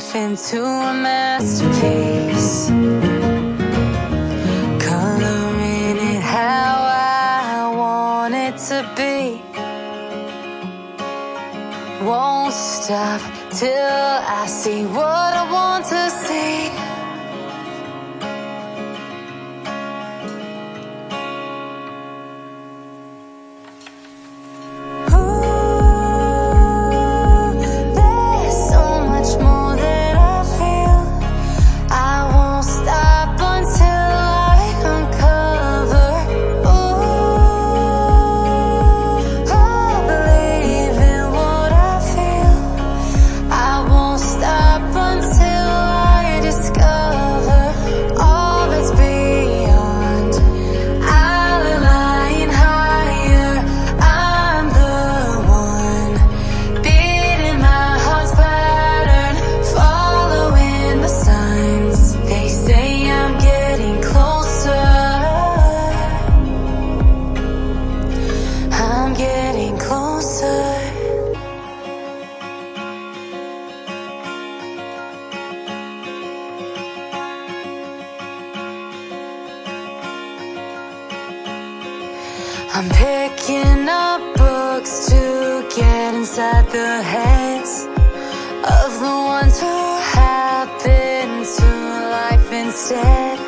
life into a masterpiece, coloring it how I want it to be. Won't stop till I see what I want to see. I'm picking up books to get inside the heads of the ones who happen to life instead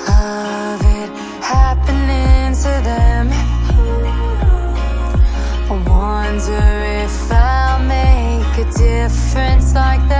of it happening to them. I wonder if I'll make a difference like that.